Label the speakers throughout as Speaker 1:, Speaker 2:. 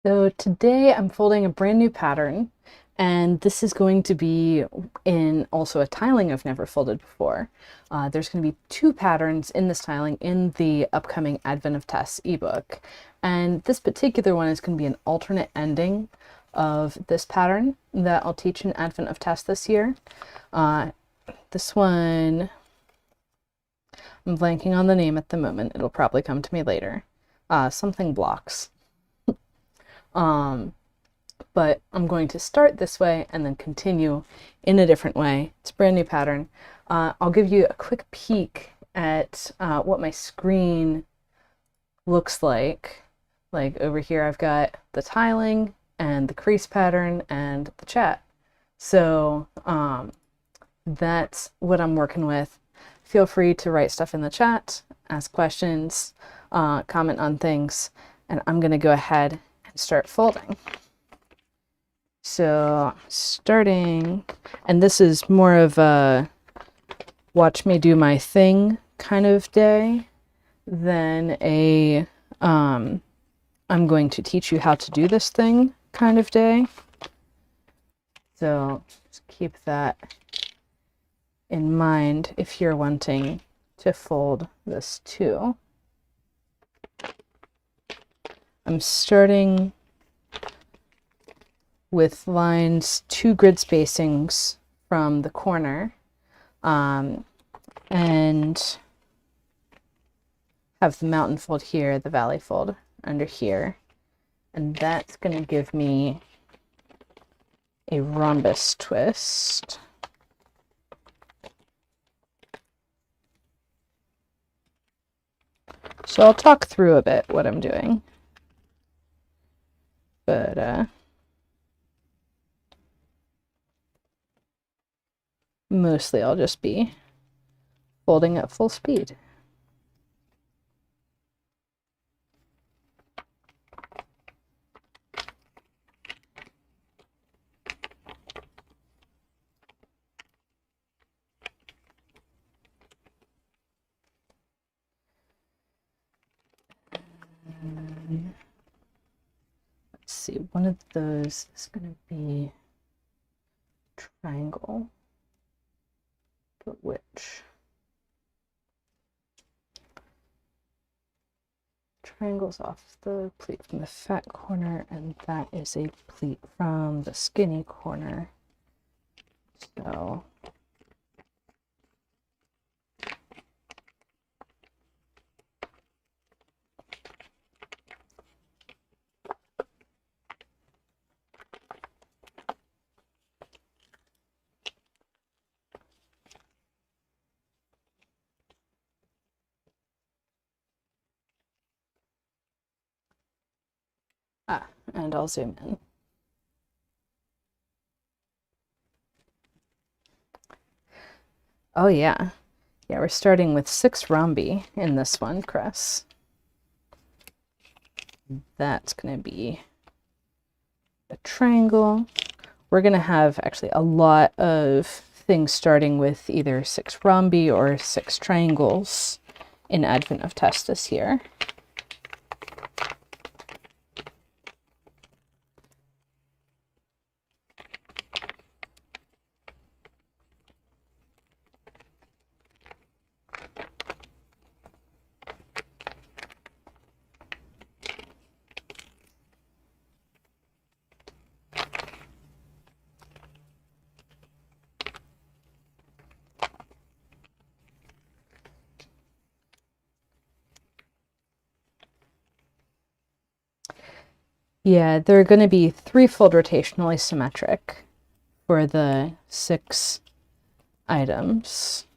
Speaker 1: So today I'm folding a brand new pattern, and this is going to be in also a tiling I've never folded before. There's going to be two patterns in this tiling in the upcoming Advent of Tess ebook, and this particular one is going to be an alternate ending of this pattern that I'll teach in Advent of Tess this year. This one, I'm blanking on the name at the moment. It'll probably come to me later. Something blocks. But I'm going to start this way and then continue in a different way. It's a brand new pattern. I'll give you a quick peek at what my screen looks like. Like over here, I've got the tiling and the crease pattern and the chat. So that's what I'm working with. Feel free to write stuff in the chat, ask questions, comment on things, and I'm going to go ahead and start folding. So starting, and this is more of a watch me do my thing kind of day than a I'm going to teach you how to do this thing kind of day. So just keep that in mind if you're wanting to fold this too. I'm starting with lines 2 grid spacings from the corner, and have the mountain fold here, the valley fold under here, and that's going to give me a rhombus twist. So I'll talk through a bit what I'm doing, but mostly I'll just be folding at full speed. Let's see, one of those is going to be triangle, but which? Triangles off the pleat from the fat corner, and that is a pleat from the skinny corner. So and I'll zoom in. Oh yeah. Yeah, we're starting with 6 rhombi in this one, Chris. That's going to be a triangle. We're going to have actually a lot of things starting with either 6 rhombi or 6 triangles in Advent of Tess this year. Yeah, they're going to be 3-fold rotationally symmetric for the 6 items.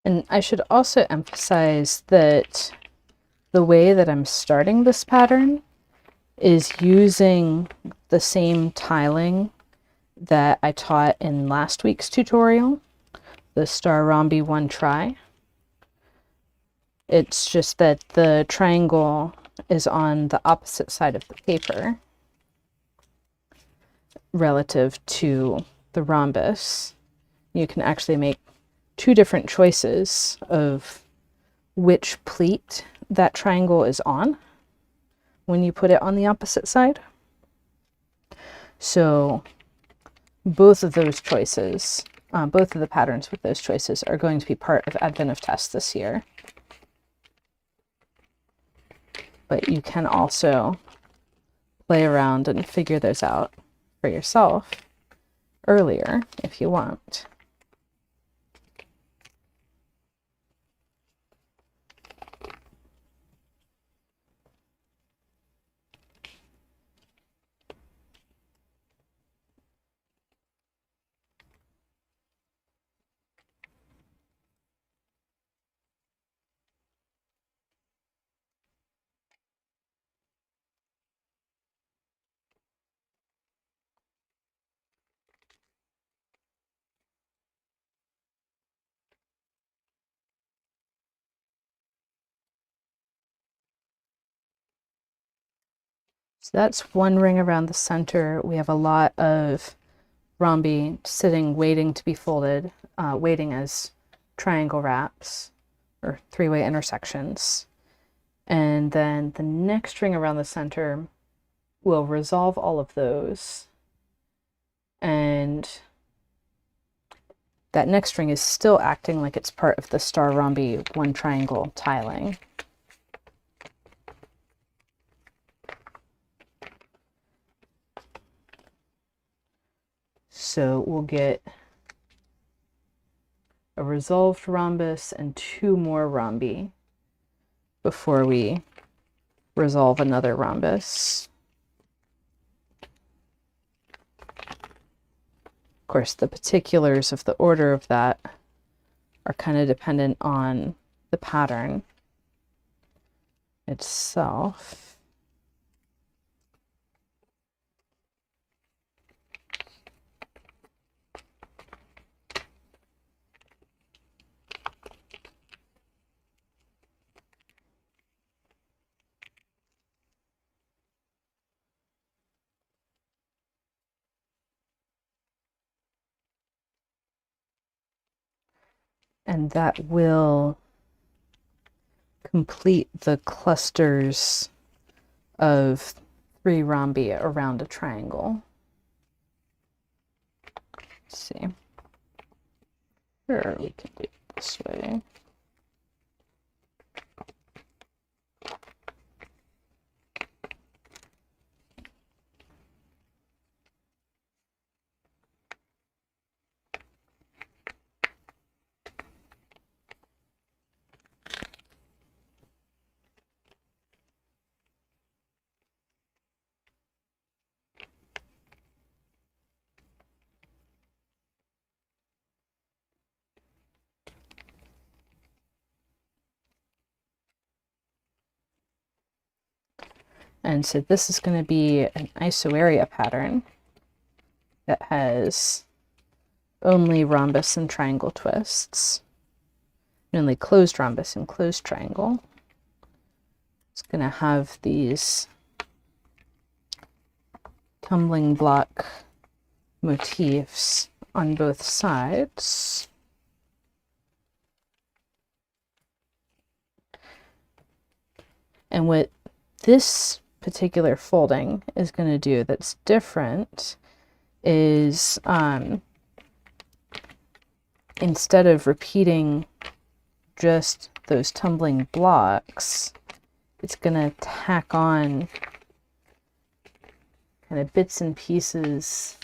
Speaker 1: And I should also emphasize that the way that I'm starting this pattern is using the same tiling that I taught in last week's tutorial, the Star Rhombi One Try. It's just that the triangle is on the opposite side of the paper relative to the rhombus. You can actually make two different choices of which pleat that triangle is on when you put it on the opposite side. So both of those choices, both of the patterns with those choices are going to be part of Advent of Tess this year. But you can also play around and figure those out for yourself earlier if you want. So that's one ring around the center. We have a lot of rhombi sitting, waiting to be folded, waiting as triangle wraps or three-way intersections. And then the next ring around the center will resolve all of those. And that next ring is still acting like it's part of the Star Rhombi One Triangle tiling. So we'll get a resolved rhombus and two more rhombi before we resolve another rhombus. Of course, the particulars of the order of that are kind of dependent on the pattern itself. And that will complete the clusters of three rhombi around a triangle. Let's see. Sure, we can do it this way. And so this is going to be an isoarea pattern that has only rhombus and triangle twists, only closed rhombus and closed triangle. It's going to have these tumbling block motifs on both sides. And what this particular folding is going to do that's different is instead of repeating just those tumbling blocks, it's going to tack on kind of bits and pieces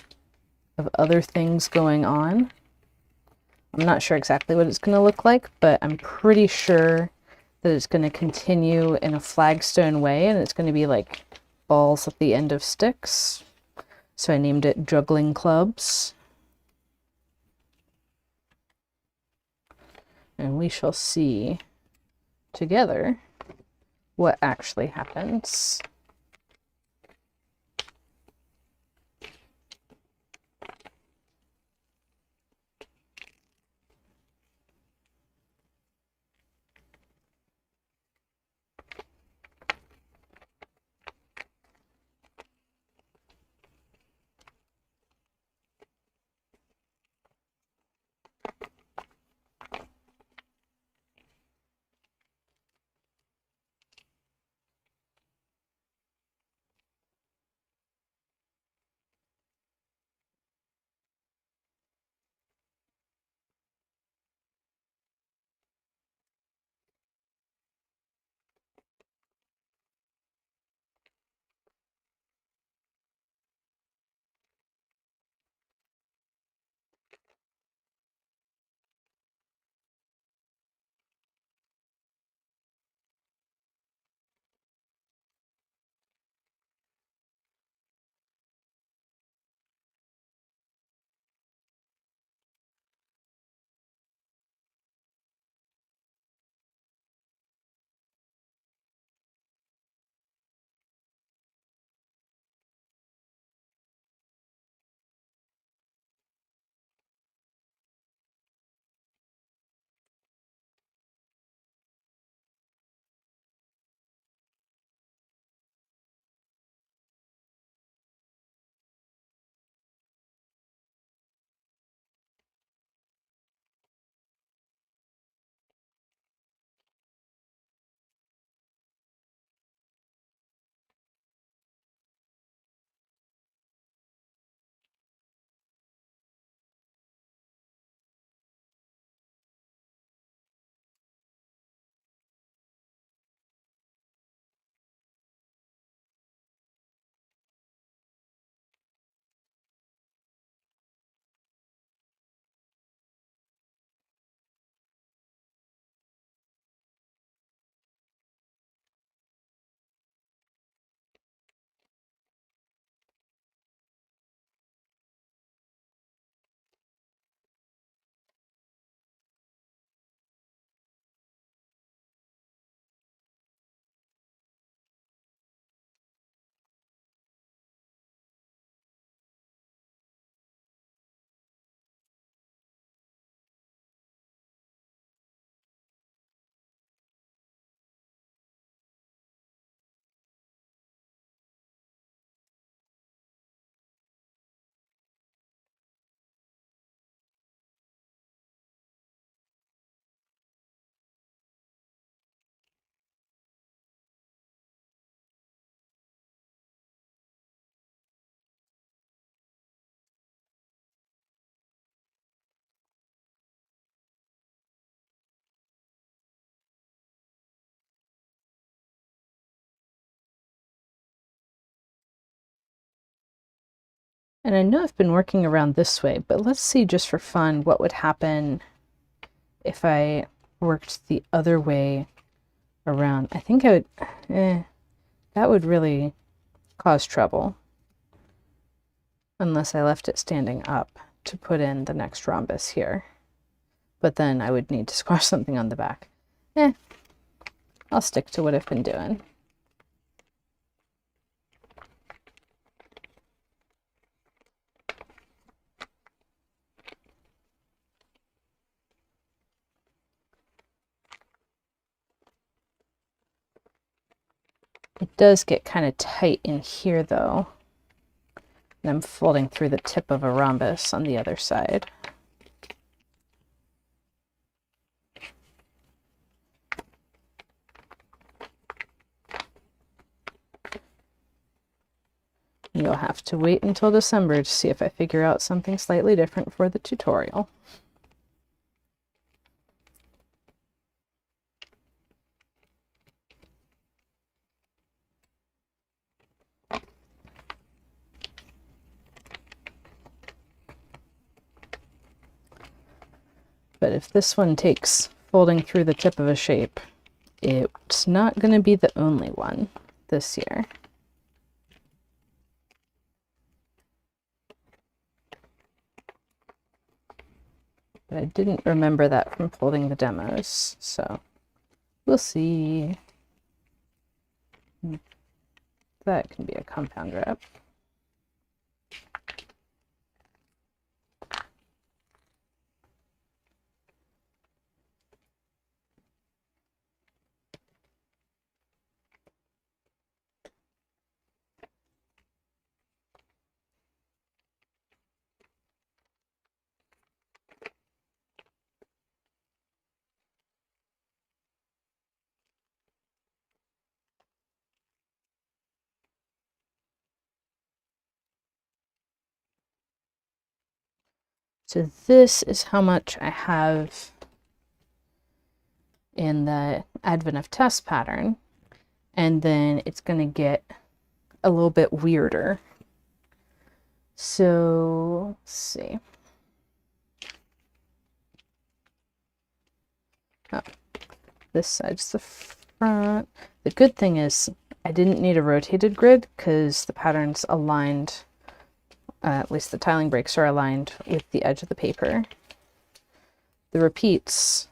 Speaker 1: of other things going on. I'm not sure exactly what it's going to look like, but I'm pretty sure that it's going to continue in a flagstone way, and it's going to be like balls at the end of sticks. So I named it Juggling Clubs. and we shall see together what actually happens. And I know I've been working around this way, but let's see just for fun what would happen if I worked the other way around. I think I would, that would really cause trouble unless I left it standing up to put in the next rhombus here. But then I would need to squash something on the back. I'll stick to what I've been doing. It does get kind of tight in here though. And I'm folding through the tip of a rhombus on the other side. You'll have to wait until December to see if I figure out something slightly different for the tutorial. But if this one takes folding through the tip of a shape, it's not going to be the only one this year. But I didn't remember that from folding the demos, so we'll see. That can be a compound wrap. So this is how much I have in the Advent of Tess pattern, and then it's going to get a little bit weirder. So let's see. Oh, this side's the front. The good thing is I didn't need a rotated grid because the pattern's aligned, at least the tiling breaks are aligned with the edge of the paper. The repeats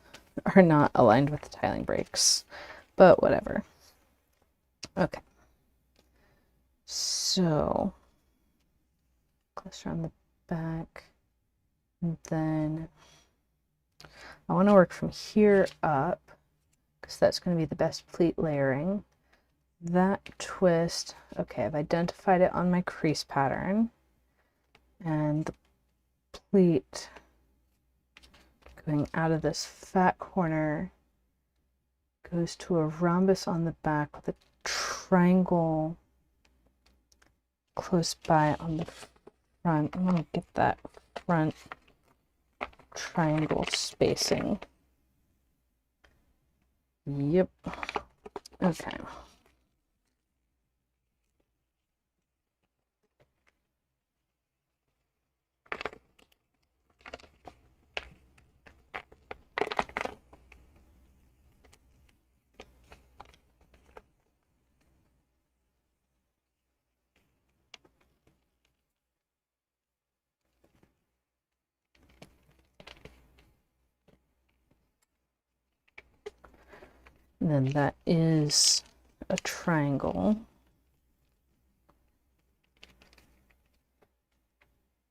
Speaker 1: are not aligned with the tiling breaks, but whatever. Okay. So cluster on the back, and then I want to work from here up because that's going to be the best pleat layering. That twist, okay, I've identified it on my crease pattern, and the pleat going out of this fat corner goes to a rhombus on the back with a triangle close by on the front. I'm going to get that front triangle spacing. Yep. Okay. And then that is a triangle.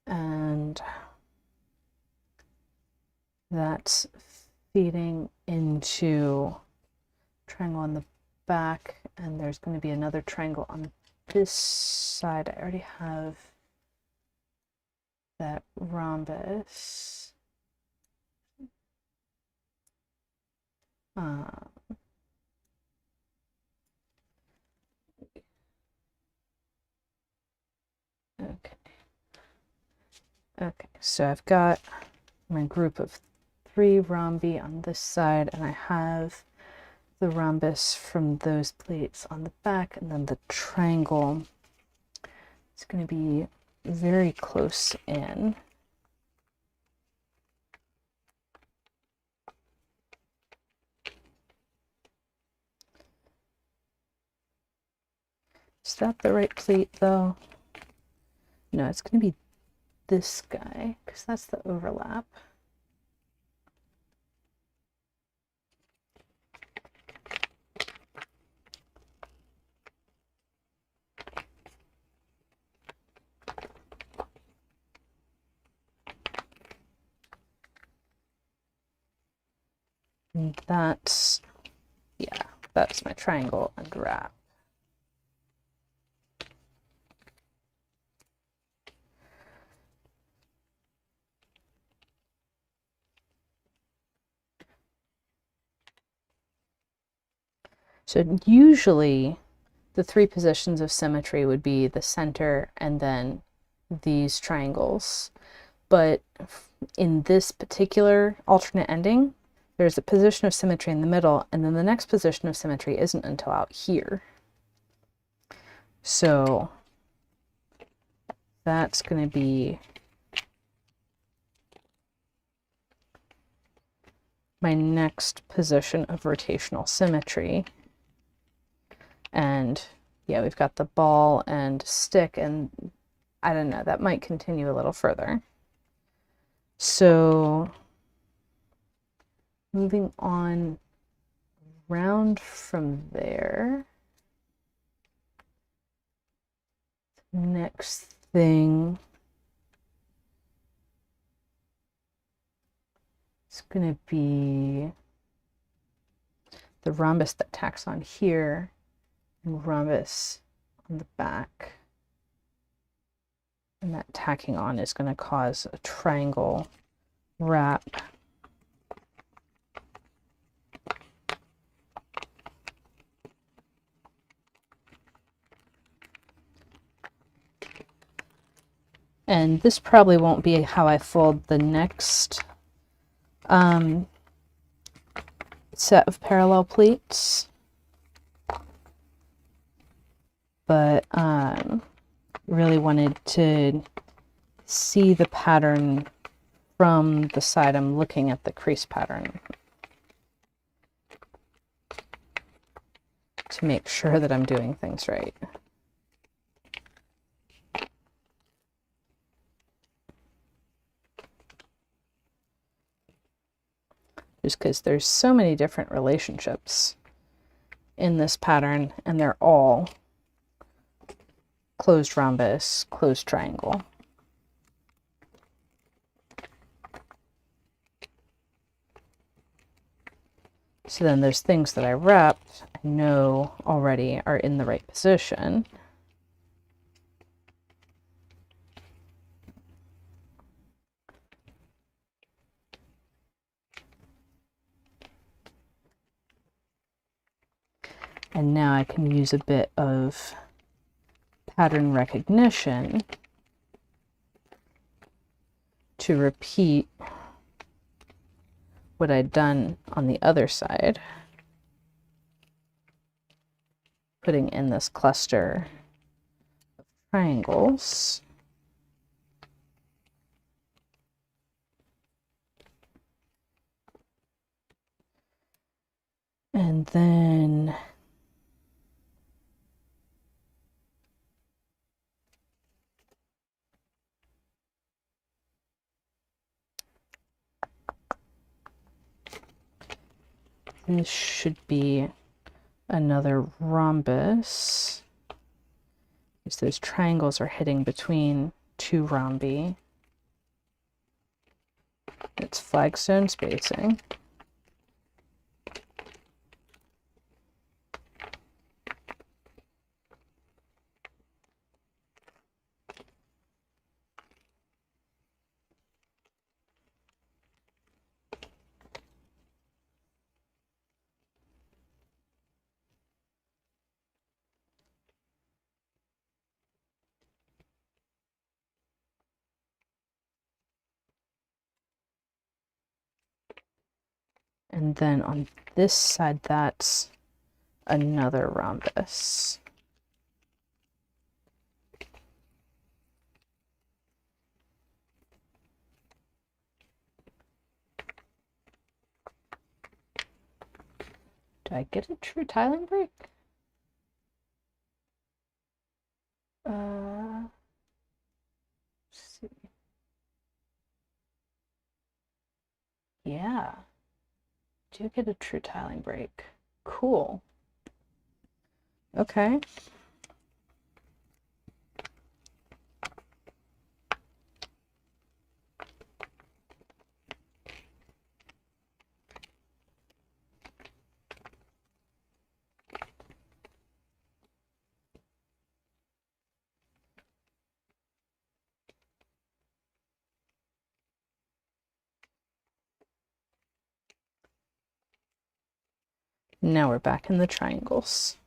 Speaker 1: And that's feeding into triangle on the back, and there's going to be another triangle on this side. I already have that rhombus. Okay, so I've got my group of 3 rhombi on this side, and I have the rhombus from those plates on the back, and then the triangle is going to be very close in. Is that the right plate though? No, it's going to be this guy because that's the overlap. And that's, yeah, that's my triangle and wrap. So usually the 3 positions of symmetry would be the center and then these triangles. But in this particular alternate ending, there's a position of symmetry in the middle, and then the next position of symmetry isn't until out here. So that's going to be my next position of rotational symmetry. And yeah, we've got the ball and stick, and I don't know, that might continue a little further. So moving on round from there. Next thing is going to be the rhombus that tacks on here and rhombus on the back. And that tacking on is going to cause a triangle wrap. And this probably won't be how I fold the next set of parallel pleats, but really wanted to see the pattern from the side I'm looking at the crease pattern to make sure that I'm doing things right. Just because there's so many different relationships in this pattern, and they're all closed rhombus, closed triangle. So then there's things that I wrapped, I know already are in the right position. And now I can use a bit of pattern recognition to repeat what I'd done on the other side, putting in this cluster of triangles. And then this should be another rhombus, because those triangles are hitting between two rhombi. It's flagstone spacing. And then on this side, that's another rhombus. Do I get a true tiling break? Let's see. Yeah, do get a true tiling break. Cool. Okay. Now we're back in the triangles.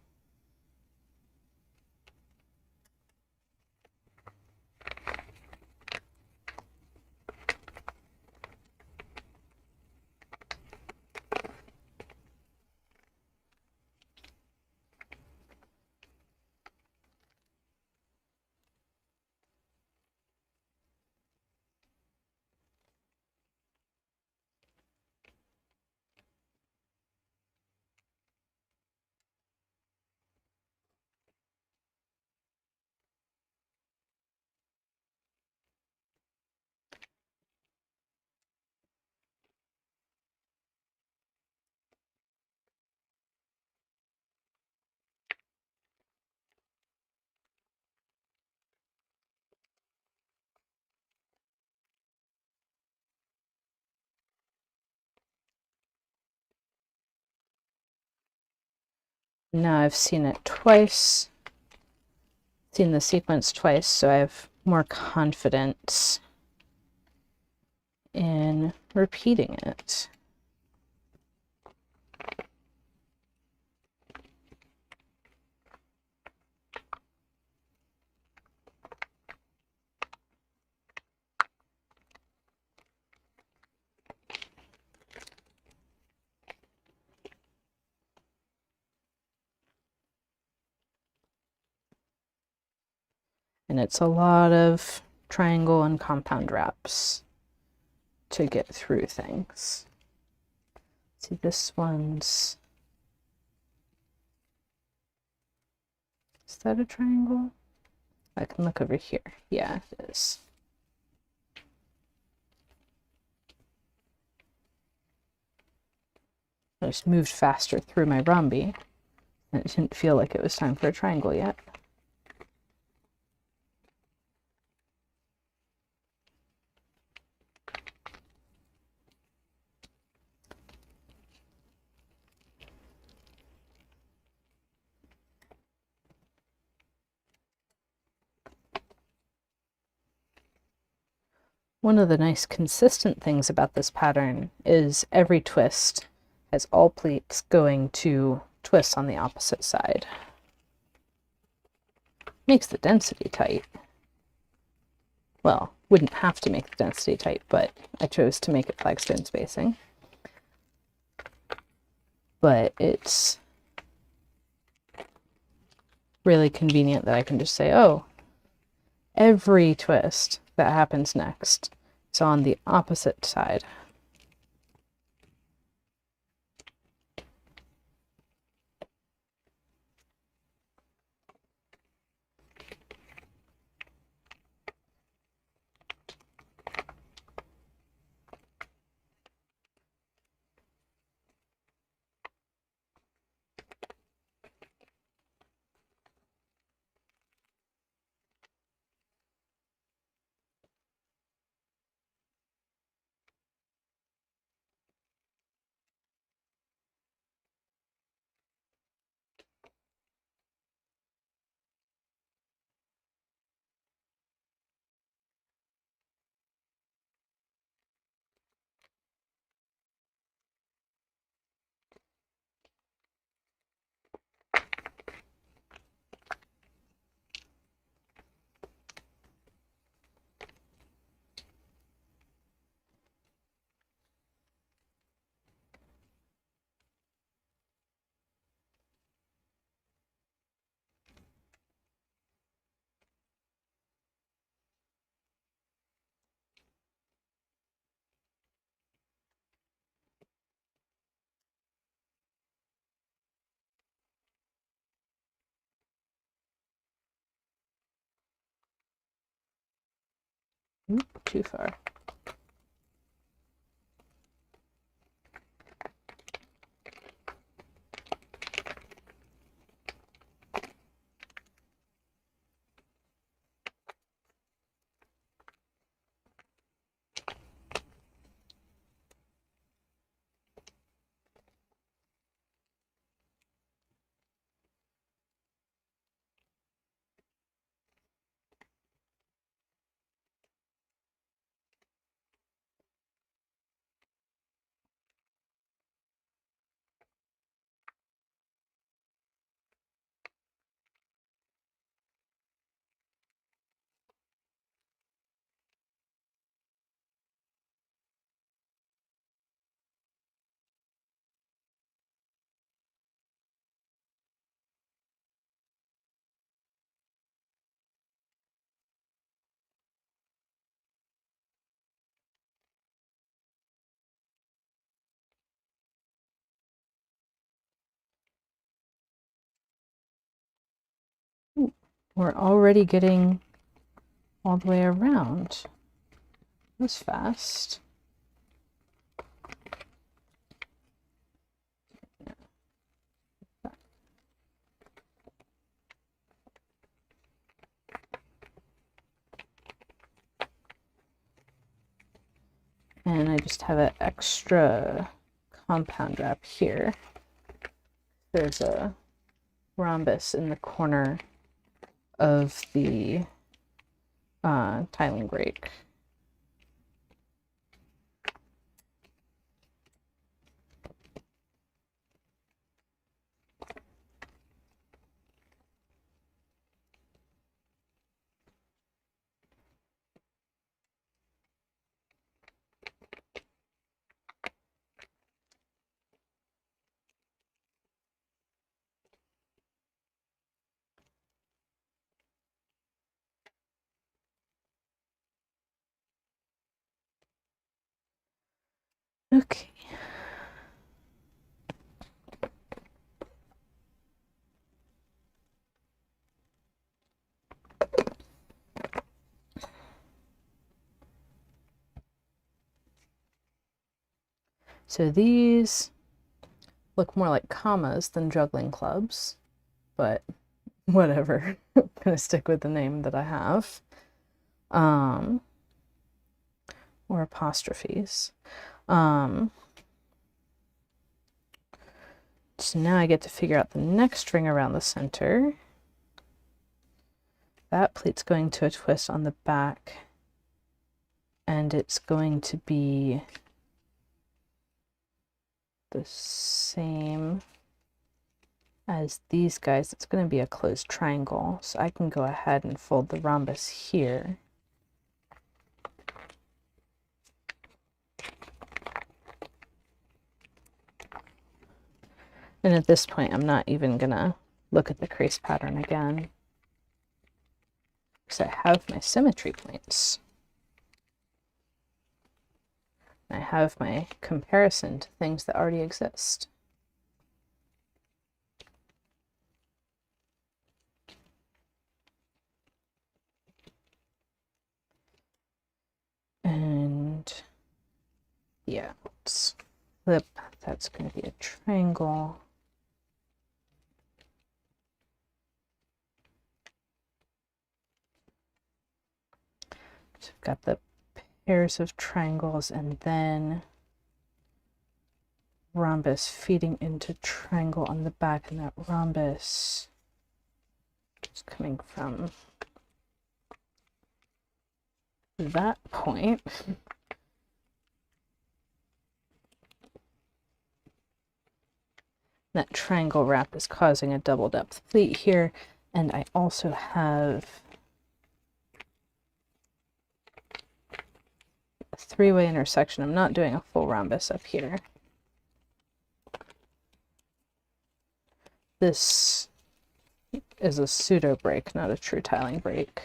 Speaker 1: Now I've seen it twice, seen the sequence twice, so I have more confidence in repeating it. And it's a lot of triangle and compound wraps to get through things. See, this one's, is that a triangle? I can look over here. Yeah, it is. I just moved faster through my rhombi, and it didn't feel like it was time for a triangle yet. One of the nice consistent things about this pattern is every twist has all pleats going to twists on the opposite side. Makes the density tight. Well, wouldn't have to make the density tight, but I chose to make it flagstone spacing. But it's really convenient that I can just say, oh, every twist that happens next is on the opposite side. Oop, too far. Ooh, we're already getting all the way around. That was fast. And I just have an extra compound wrap here. There's a rhombus in the corner of the tiling break. Okay. So these look more like commas than juggling clubs, but whatever. I'm gonna stick with the name that I have. Or apostrophes. So now I get to figure out the next ring around the center. That pleat's going to a twist on the back, and it's going to be the same as these guys. It's going to be a closed triangle, so I can go ahead and fold the rhombus here. And at this point, I'm not even gonna look at the crease pattern again, because I have my symmetry points. I have my comparison to things that already exist. And yeah, let's flip. That's going to be a triangle. So I've got the pairs of triangles and then rhombus feeding into triangle on the back, and that rhombus is coming from that point. That triangle wrap is causing a double depth pleat here, and I also have a three-way intersection. I'm not doing a full rhombus up here. This is a pseudo break, not a true tiling break.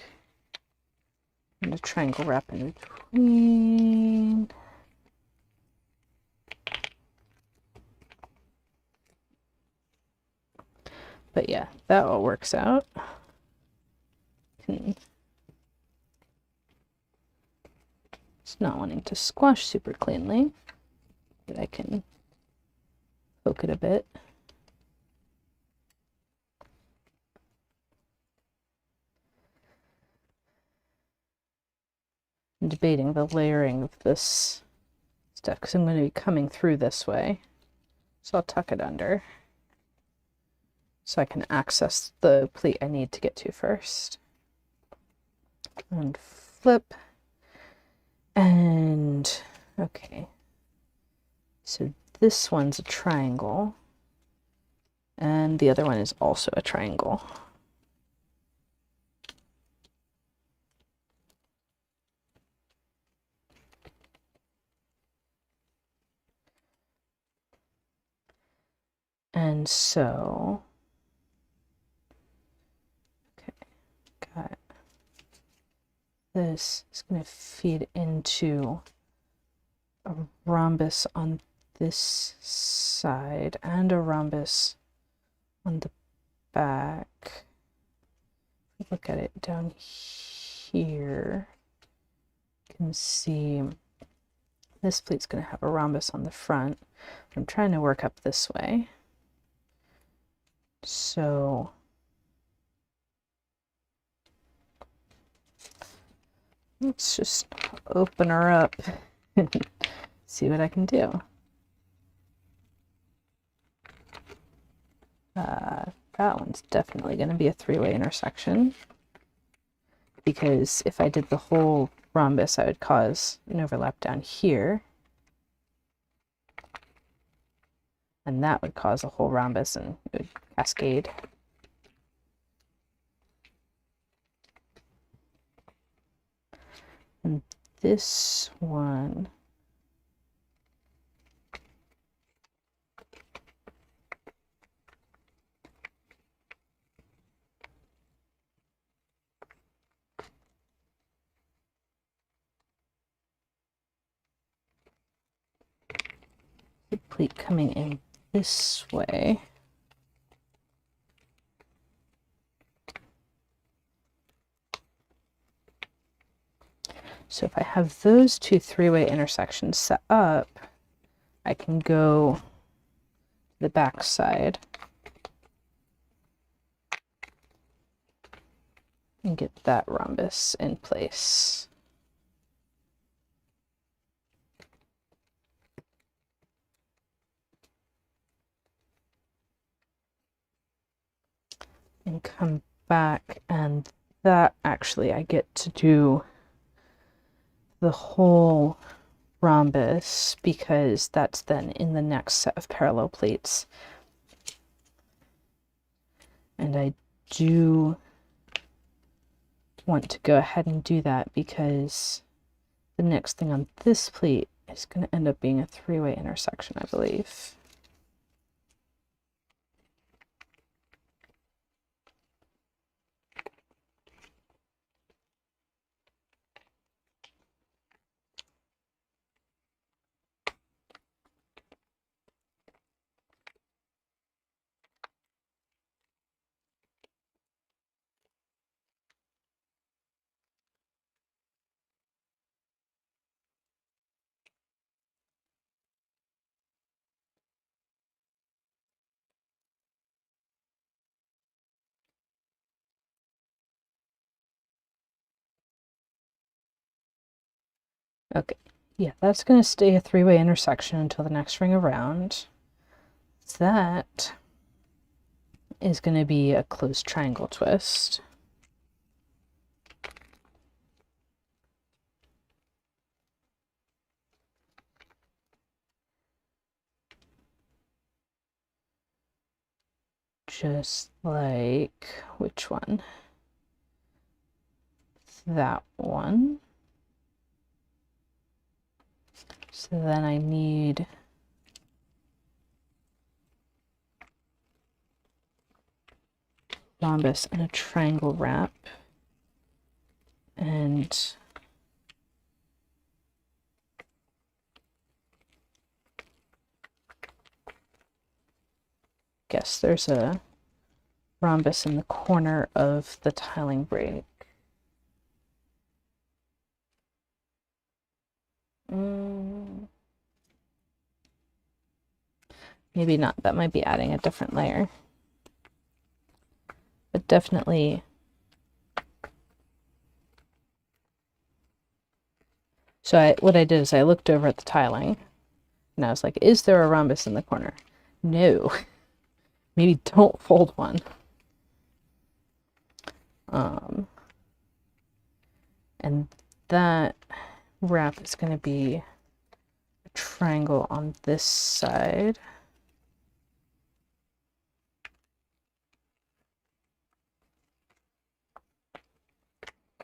Speaker 1: And a triangle wrap in between. But yeah, that all works out. It's not wanting to squash super cleanly, but I can poke it a bit. I'm debating the layering of this stuff because I'm going to be coming through this way. So I'll tuck it under so I can access the pleat I need to get to first. And flip. And okay, so this one's a triangle, and the other one is also a triangle. And so, okay, got this is going to feed into a rhombus on this side and a rhombus on the back. Look at it down here. You can see this pleat's going to have a rhombus on the front. I'm trying to work up this way. So let's just open her up and see what I can do. That that one's definitely going to be a three-way intersection, because if I did the whole rhombus, I would cause an overlap down here, and that would cause a whole rhombus and it would cascade. And this one, the pleat coming in this way. So if I have those two three-way intersections set up, I can go to the back side and get that rhombus in place. And come back, and that actually I get to do the whole rhombus, because that's then in the next set of parallel plates. And I do want to go ahead and do that, because the next thing on this plate is going to end up being a three-way intersection, I believe. Okay, yeah, that's going to stay a three-way intersection until the next ring around. That is going to be a closed triangle twist. Just like, which one? That one. So then I need rhombus and a triangle wrap, and guess there's a rhombus in the corner of the tiling break. Maybe not, that might be adding a different layer. But definitely, so what I did is I looked over at the tiling, and I was like, is there a rhombus in the corner? No. Maybe don't fold one. And that wrap is going to be a triangle on this side.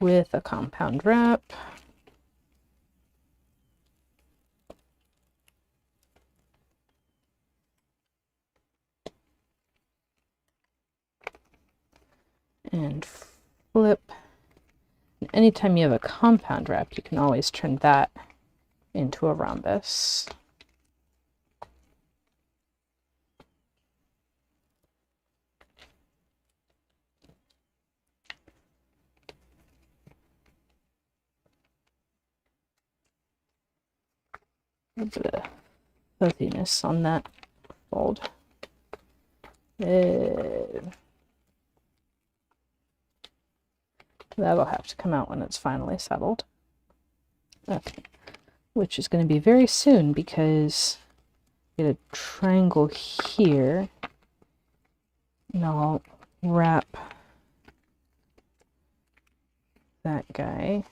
Speaker 1: With a compound wrap. And flip. And anytime you have a compound wrap, you can always turn that into a rhombus. A bit of fuzziness on that fold. That'll have to come out when it's finally settled. Okay, which is going to be very soon, because get a triangle here And I'll wrap that guy.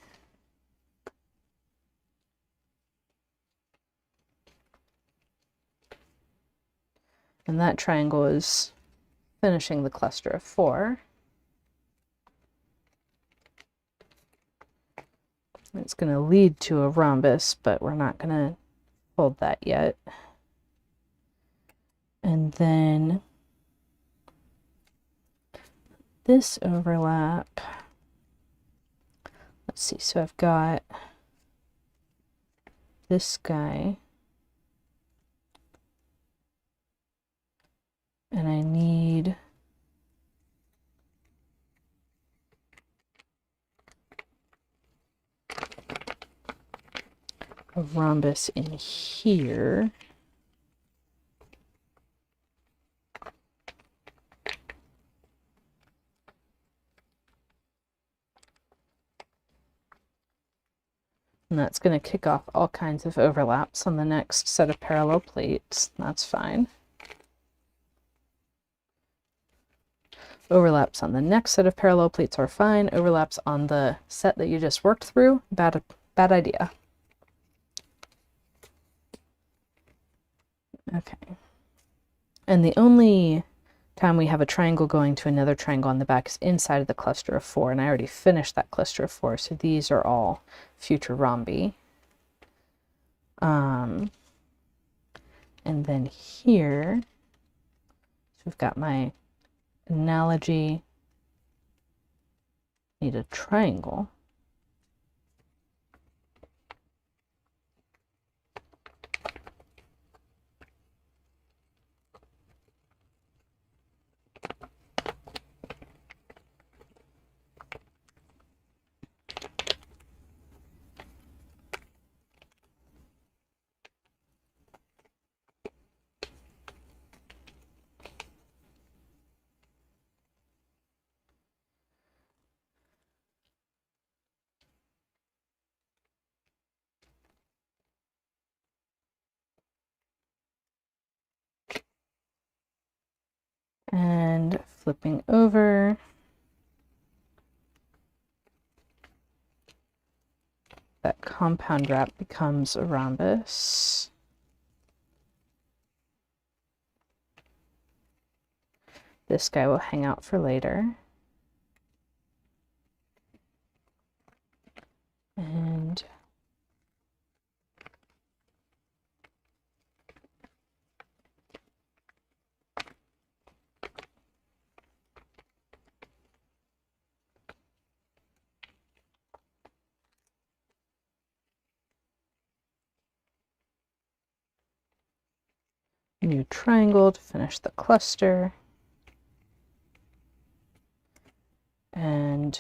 Speaker 1: And that triangle is finishing the cluster of 4. It's going to lead to a rhombus, but we're not going to fold that yet. And then this overlap, let's see, so I've got this guy, and I need a rhombus in here. And that's going to kick off all kinds of overlaps on the next set of parallel plates. That's fine. Overlaps on the next set of parallel plates are fine. Overlaps on the set that you just worked through, bad idea. Okay. And the only time we have a triangle going to another triangle on the back is inside of the cluster of 4, and I already finished that cluster of 4, so these are all future rhombi. And then here, so we've got my analogy, need a triangle. And flipping over, that compound wrap becomes a rhombus. This guy will hang out for later. And new triangle to finish the cluster. And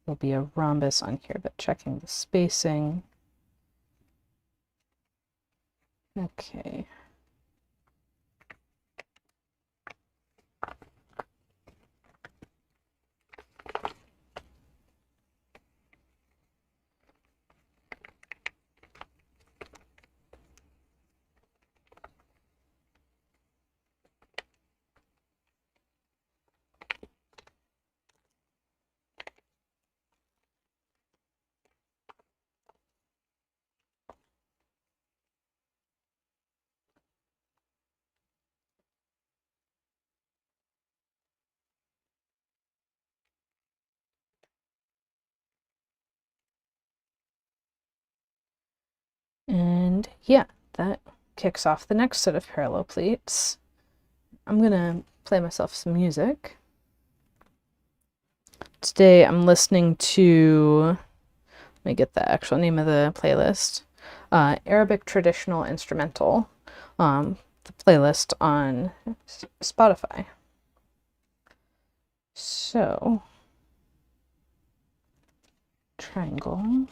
Speaker 1: there'll be a rhombus on here, but checking the spacing. Okay. And yeah, that kicks off the next set of parallel plates. I'm gonna play myself some music. Today I'm listening to, let me get the actual name of the playlist, Arabic Traditional Instrumental, the playlist on Spotify. So, triangle.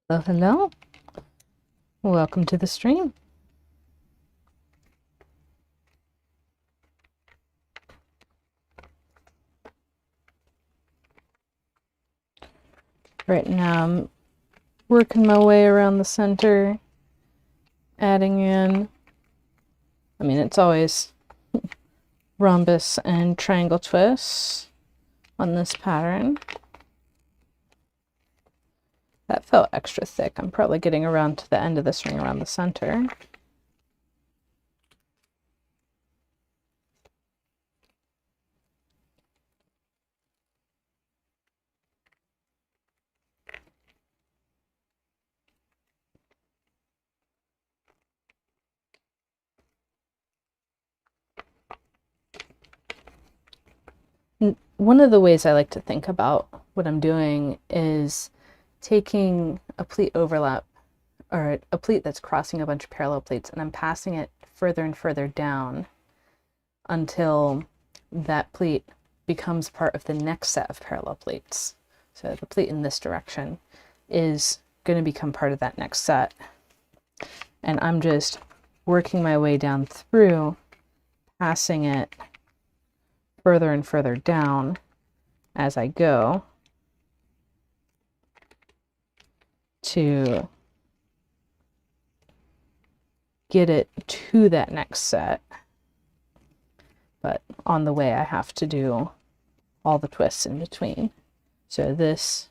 Speaker 1: Hello, hello. Welcome to the stream. Right now I'm working my way around the center, adding in, I mean, it's always rhombus and triangle twists on this pattern. That felt extra thick. I'm probably getting around to the end of this ring around the center. One of the ways I like to think about what I'm doing is taking a pleat overlap, or a pleat that's crossing a bunch of parallel pleats, and I'm passing it further and further down until that pleat becomes part of the next set of parallel pleats. So the pleat in this direction is going to become part of that next set. And I'm just working my way down through, passing it further and further down as I go to get it to that next set. But on the way I have to do all the twists in between. So this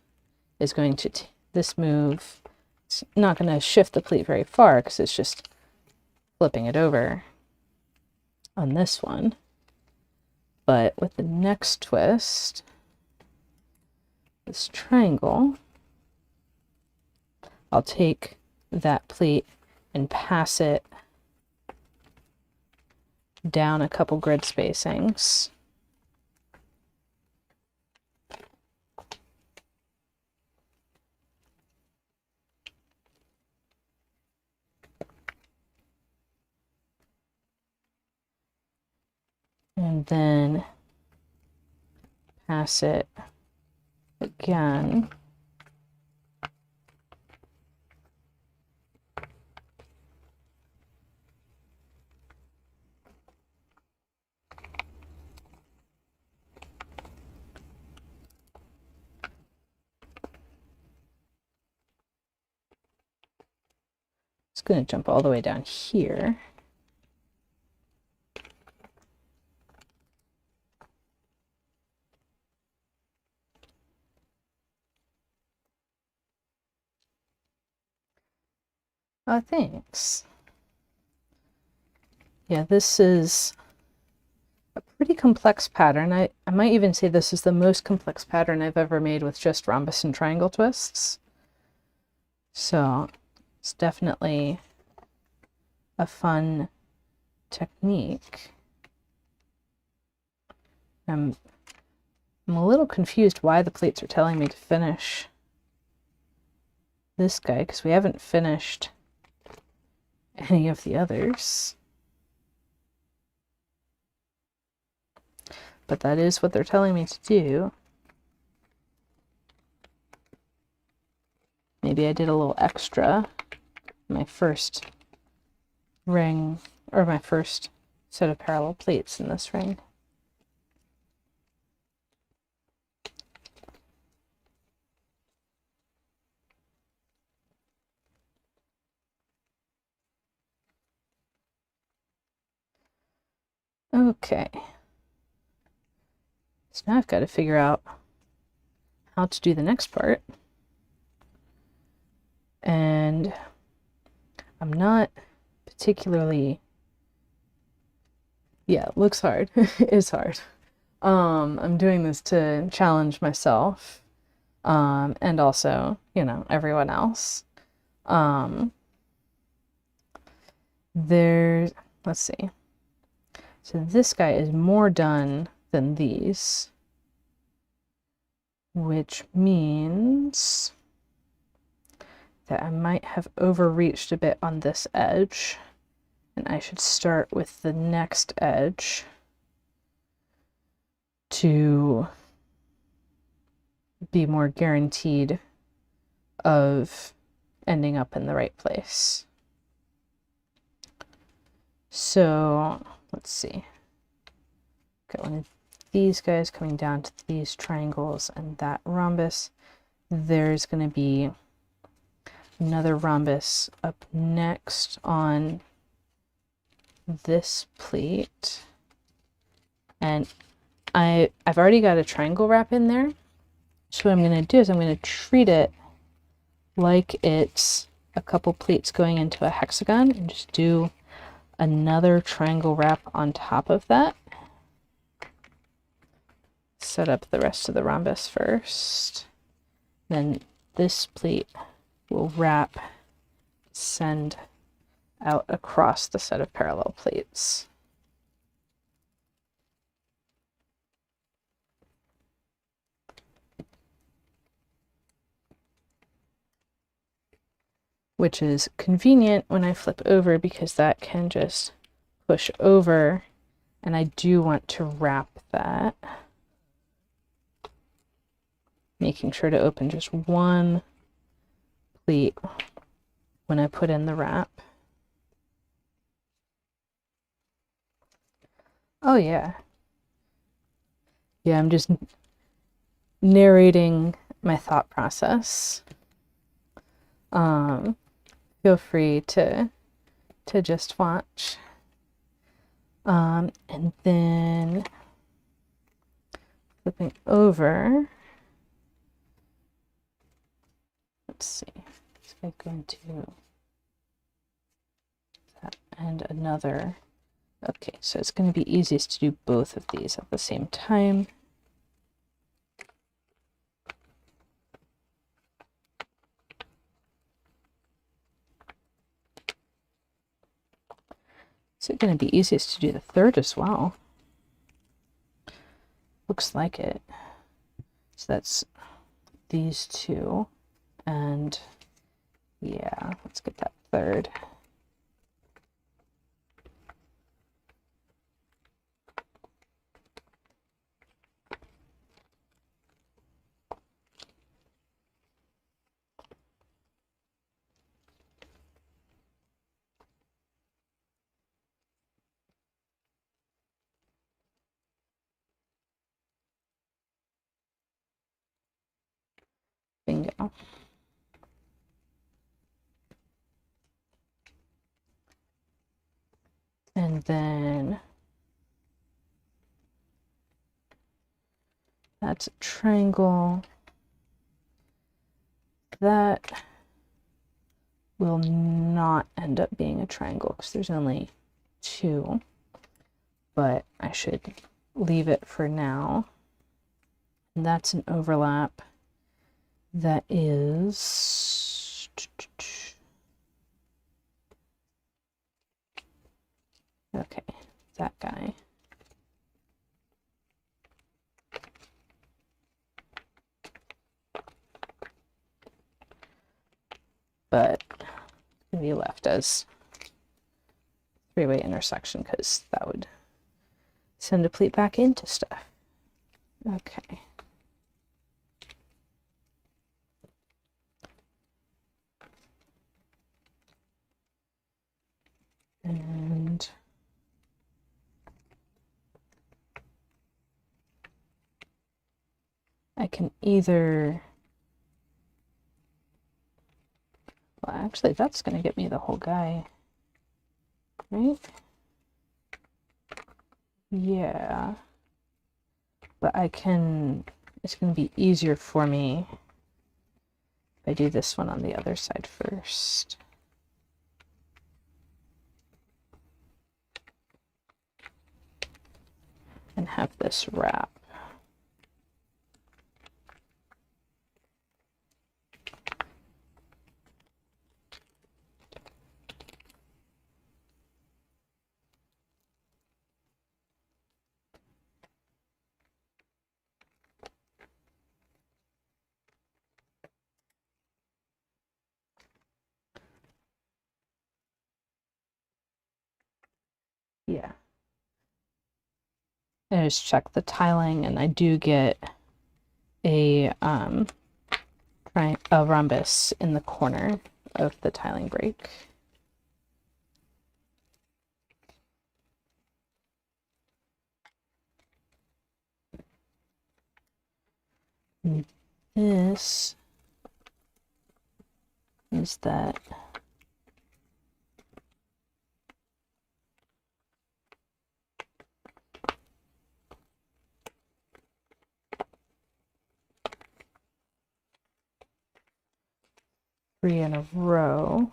Speaker 1: is going to, this move, it's not going to shift the pleat very far because it's just flipping it over on this one. But with the next twist, this triangle, I'll take that pleat and pass it down a couple grid spacings. And then pass it again. It's going to jump all the way down here. Oh, thanks. Yeah, this is a pretty complex pattern. I might even say this is the most complex pattern I've ever made with just rhombus and triangle twists. So it's definitely a fun technique. I'm a little confused why the plates are telling me to finish this guy, because we haven't finished any of the others. But that is what they're telling me to do. Maybe I did a little extra in my first ring, or my first set of parallel plates in this ring. Okay. So now I've got to figure out how to do the next part. And I'm not particularly, yeah, it looks hard. It's hard. I'm doing this to challenge myself, and also, you know, everyone else. Let's see. So this guy is more done than these, which means that I might have overreached a bit on this edge, and I should start with the next edge to be more guaranteed of ending up in the right place. So let's see. Got one of these guys coming down to these triangles and that rhombus. There's going to be another rhombus up next on this plate. And I've already got a triangle wrap in there. So what I'm going to do is I'm going to treat it like it's a couple pleats going into a hexagon and just do another triangle wrap on top of that. Set up the rest of the rhombus first. Then this pleat will wrap, send out across the set of parallel plates. Which is convenient when I flip over because that can just push over, and I do want to wrap that. Making sure to open just one pleat when I put in the wrap. Oh yeah. Yeah, I'm just narrating my thought process. Feel free to just watch. And then flipping over. Let's see. So I'm going to that and another. Okay, so it's going to be easiest to do both of these at the same time. Is it going to be easiest to do the third as well? Looks like it. So that's these two. And yeah, let's get that third. Bingo. And then that's a triangle. That will not end up being a triangle because there's only two, but I should leave it for now. And that's an overlap. That is okay, that guy. But be left as three-way intersection because that would send a pleat back into stuff. Okay. And I can either, well, actually, that's going to get me the whole guy, right? Yeah. But I can, it's going to be easier for me if I do this one on the other side first. And have this wrap. Yeah. I just check the tiling, and I do get a rhombus in the corner of the tiling break. And this is that three in a row.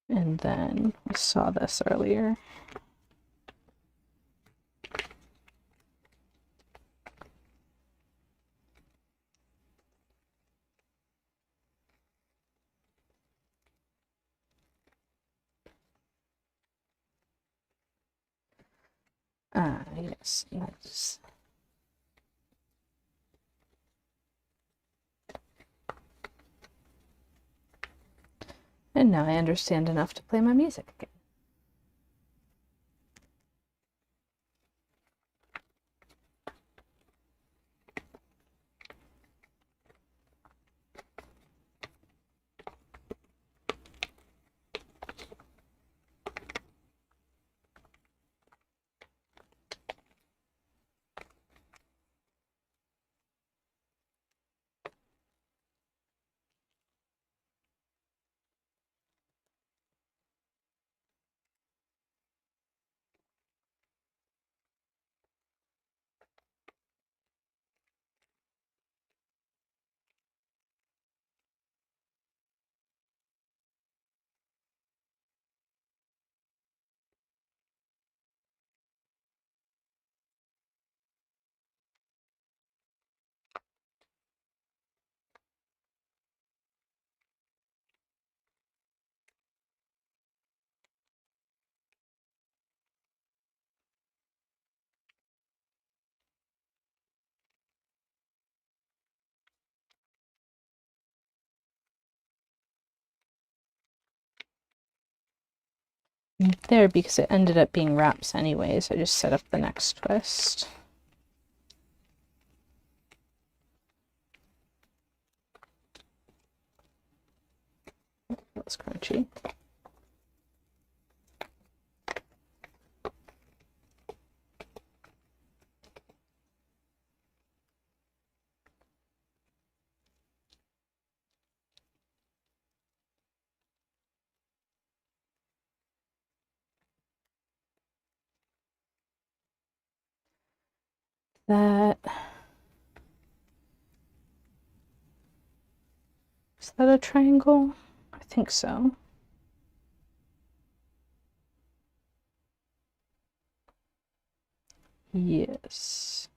Speaker 1: And then we saw this earlier. Yes, yes. And now I understand enough to play my music again. There, because it ended up being wraps anyways, I just set up the next twist. That was crunchy. Is that a triangle? I think so. Yes.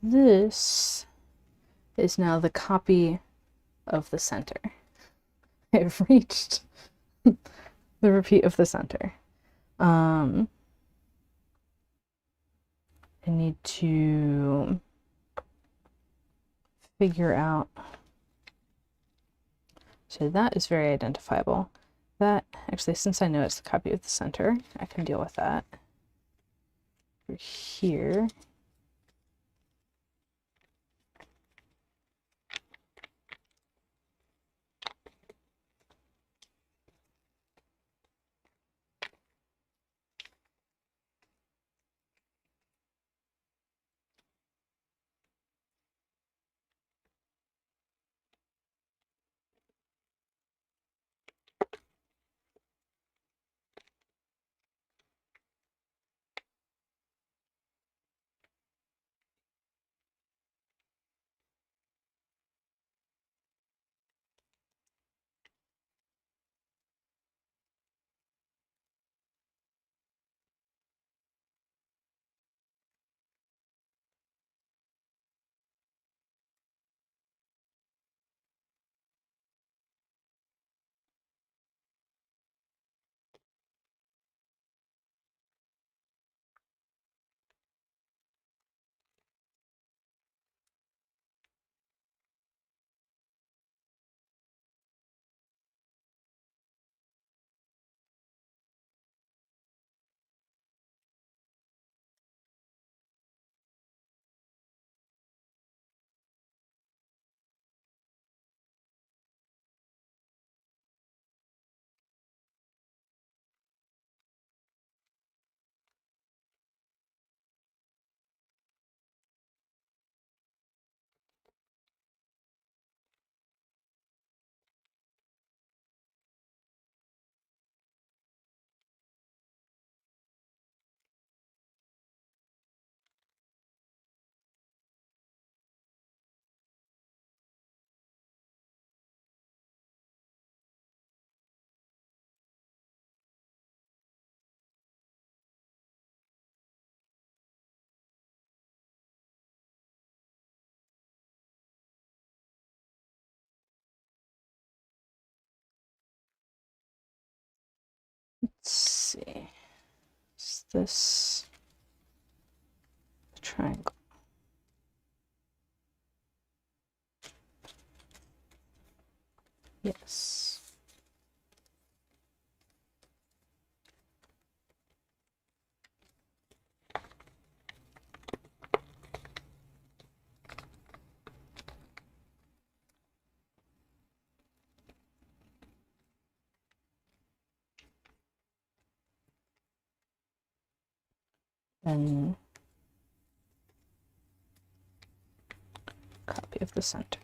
Speaker 1: this is now the copy of the center. I've reached the repeat of the center. I need to figure out, so that is very identifiable. That, actually, since I know it's the copy of the center, I can deal with that. Over here. Let's see. Is this a triangle? Yes. Then copy of the center.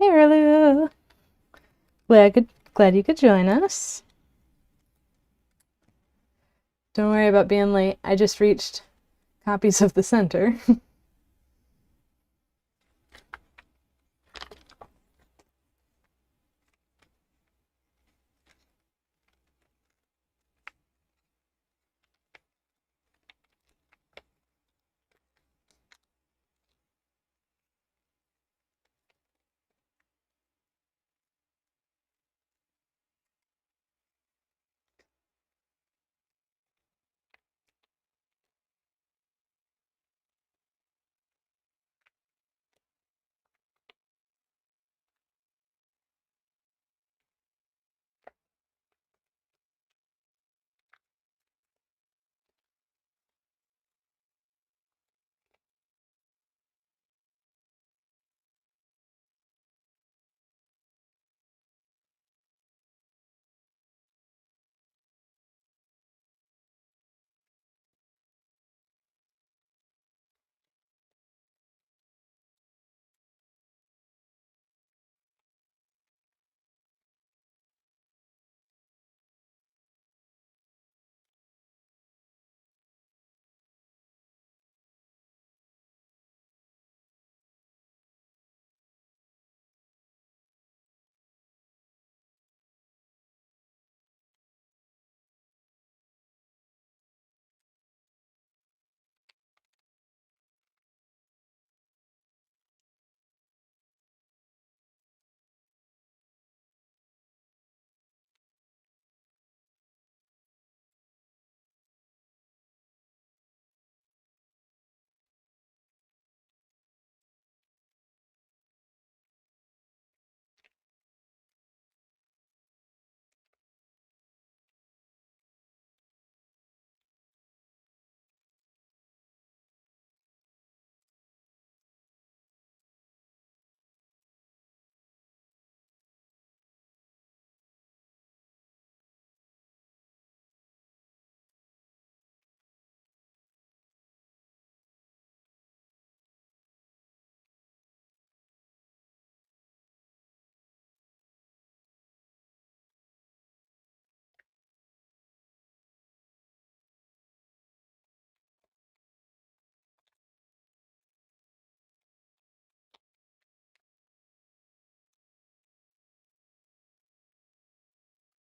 Speaker 1: Hey, Relu! Glad you could join us. Don't worry about being late. I just reached copies of the center.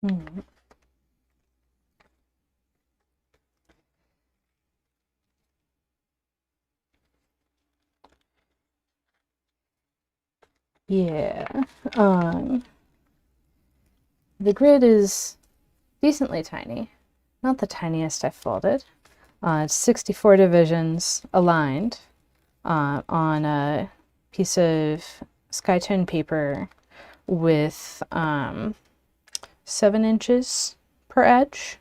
Speaker 1: Hmm. Yeah. The grid is decently tiny. Not the tiniest I've folded. It's 64 divisions aligned on a piece of skytone paper with 7 inches per edge,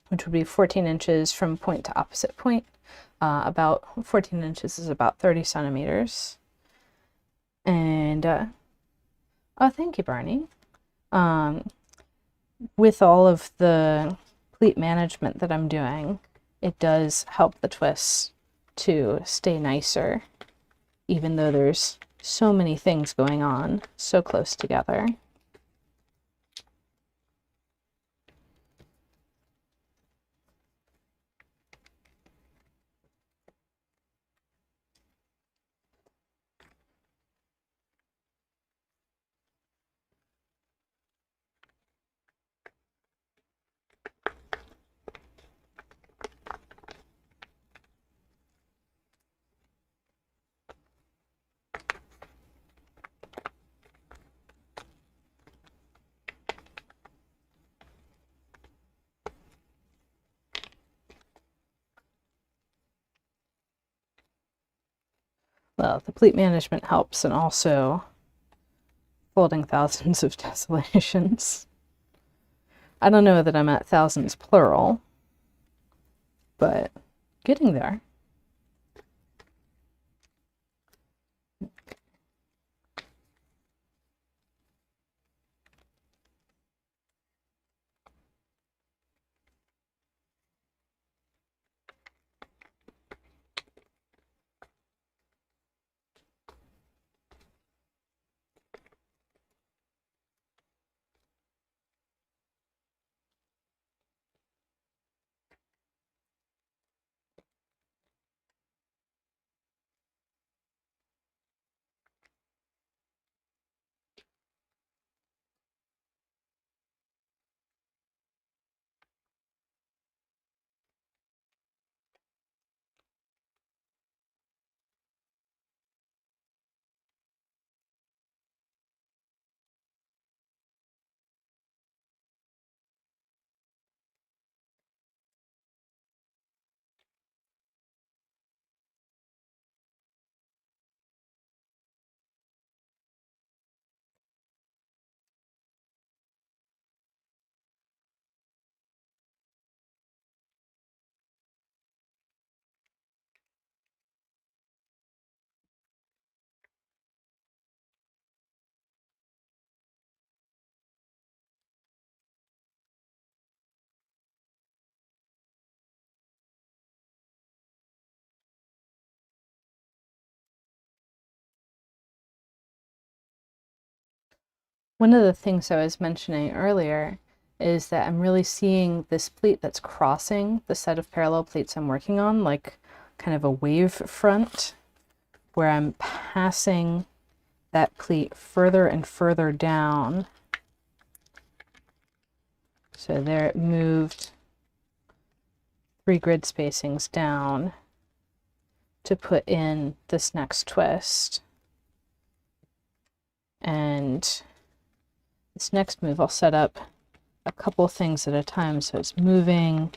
Speaker 1: which would be 14 inches from point to opposite point. About 14 inches is about 30 centimeters. And, oh, thank you, Barney. With all of the pleat management that I'm doing, it does help the twists to stay nicer, even though there's so many things going on so close together. Well, the pleat management helps, and also folding thousands of tessellations. I don't know that I'm at thousands plural, but getting there. One of the things I was mentioning earlier is that I'm really seeing this pleat that's crossing the set of parallel pleats I'm working on, like kind of a wave front, where I'm passing that pleat further and further down. So there it moved 3 grid spacings down to put in this next twist. And this next move, I'll set up a couple things at a time. So it's moving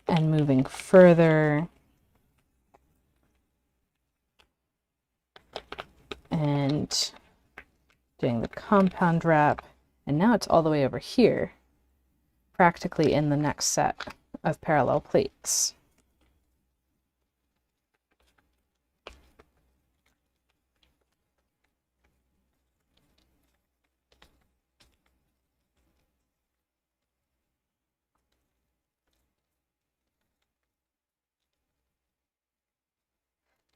Speaker 1: and moving further. And doing the compound wrap. And now it's all the way over here, practically in the next set of parallel pleats.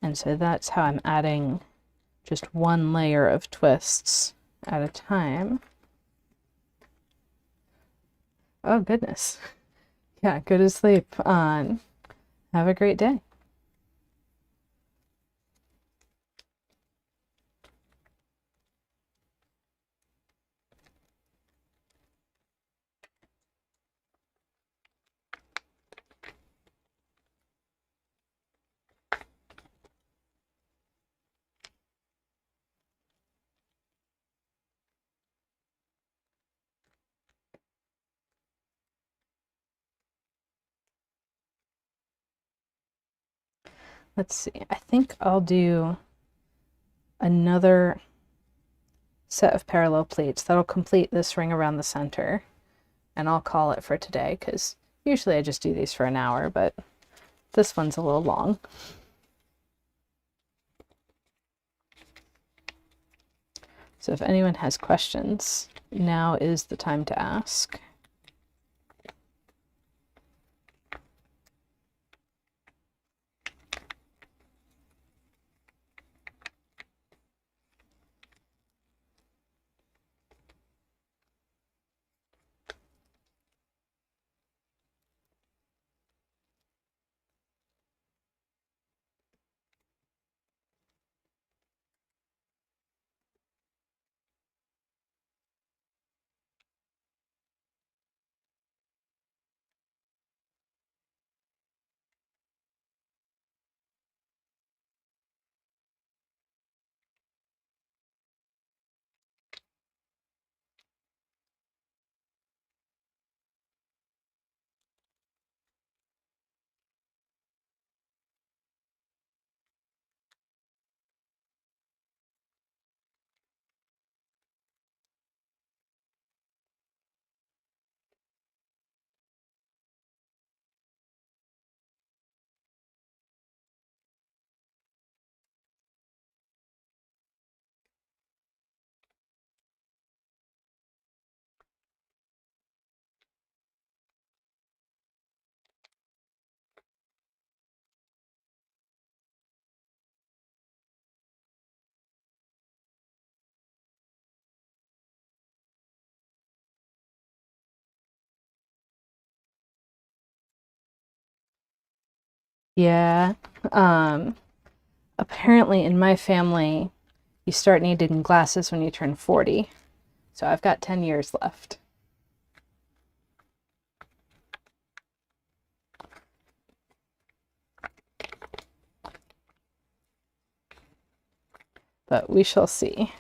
Speaker 1: And so that's how I'm adding just 1 layer of twists at a time. Oh, goodness. Yeah, go to sleep. Have a great day. let's see, I think I'll do another set of parallel pleats that'll complete this ring around the center, and I'll call it for today, because usually I just do these for an hour, but this one's a little long. So if anyone has questions, now is the time to ask. Yeah, apparently in my family, you start needing glasses when you turn 40. So I've got 10 years left. But we shall see.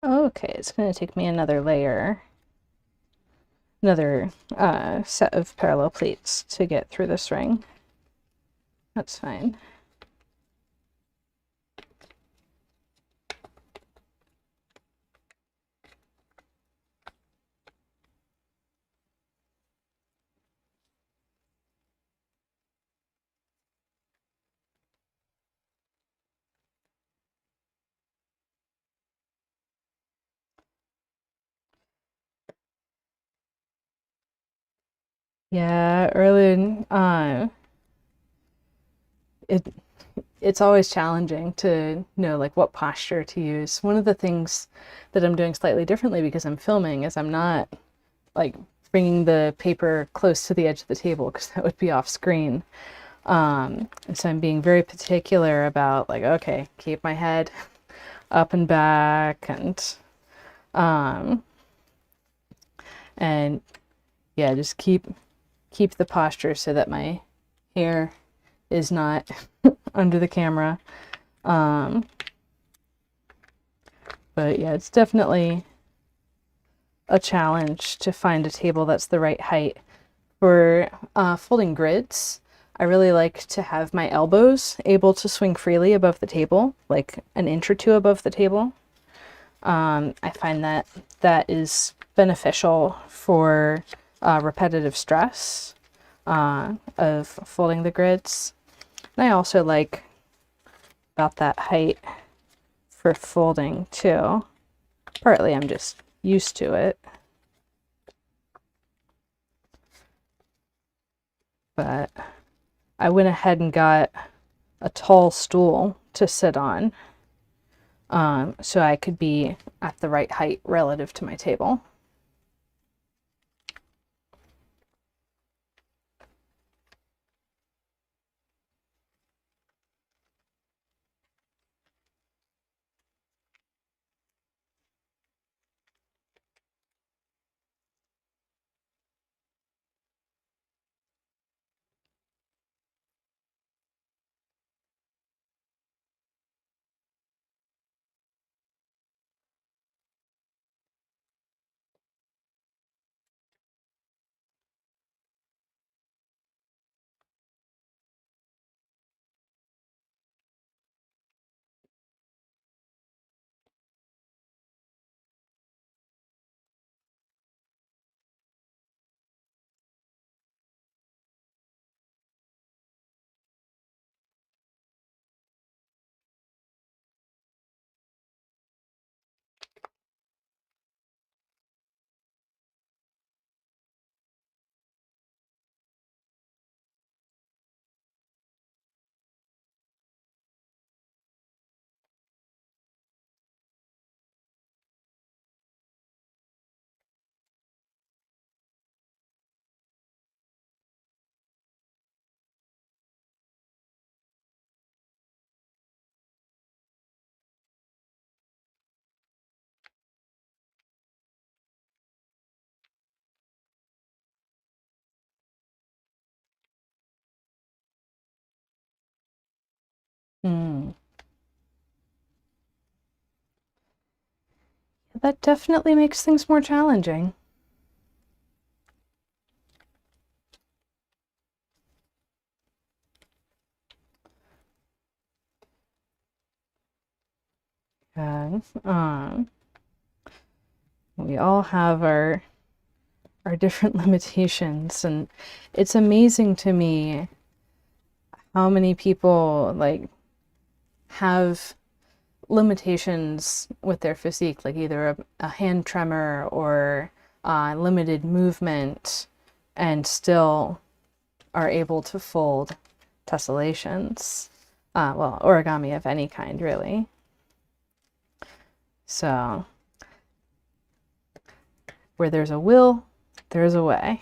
Speaker 1: Okay, it's going to take me another layer, another set of parallel pleats to get through this ring. That's fine. Yeah, early, it's always challenging to know like what posture to use. One of the things that I'm doing slightly differently because I'm filming is I'm not like bringing the paper close to the edge of the table because that would be off screen. And so I'm being very particular about like, okay, keep my head up and back, and yeah, just keep the posture so that my hair is not under the camera. But yeah, it's definitely a challenge to find a table that's the right height. For folding grids, I really like to have my elbows able to swing freely above the table, like an inch or two above the table. I find that that is beneficial for repetitive stress of folding the grids. And I also like about that height for folding too. Partly I'm just used to it. But I went ahead and got a tall stool to sit on so I could be at the right height relative to my table. Mm. That definitely makes things more challenging. And we all have our different limitations, and it's amazing to me how many people like have limitations with their physique, like either a hand tremor or limited movement, and still are able to fold tessellations. Well, origami of any kind, really. So, where there's a will, there's a way.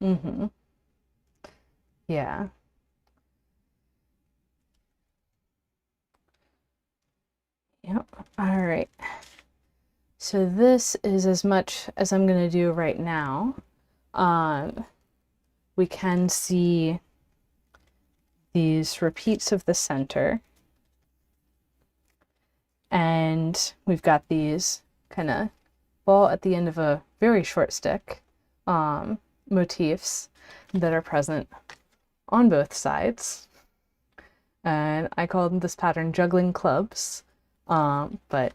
Speaker 1: Mm-hmm. Yeah. Yep. All right. So this is as much as I'm going to do right now. We can see these repeats of the center. And we've got these kind of ball at the end of a very short stick motifs that are present on both sides. And I called this pattern juggling clubs, but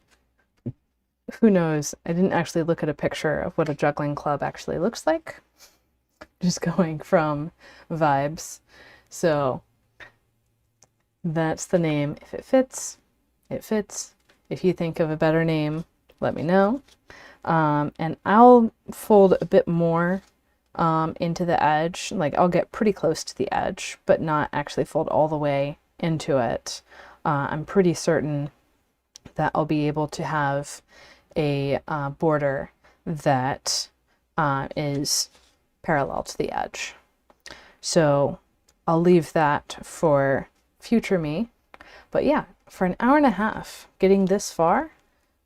Speaker 1: who knows? I didn't actually look at a picture of what a juggling club actually looks like. Just going from vibes. So that's the name. If it fits, it fits. If you think of a better name, let me know. And I'll fold a bit more into the edge. Like I'll get pretty close to the edge, but not actually fold all the way into it. I'm pretty certain that I'll be able to have a border that is parallel to the edge. So I'll leave that for future me. But yeah, for an hour and a half, getting this far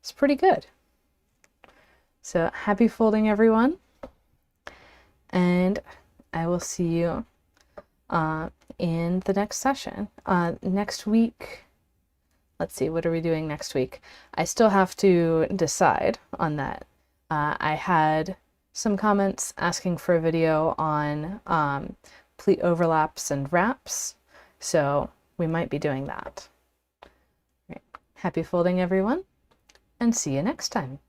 Speaker 1: is pretty good. So happy folding, everyone. And I will see you in the next session. Next week, let's see, what are we doing next week? I still have to decide on that. I had some comments asking for a video on pleat overlaps and wraps, so we might be doing that. Right. Happy folding, everyone, and see you next time.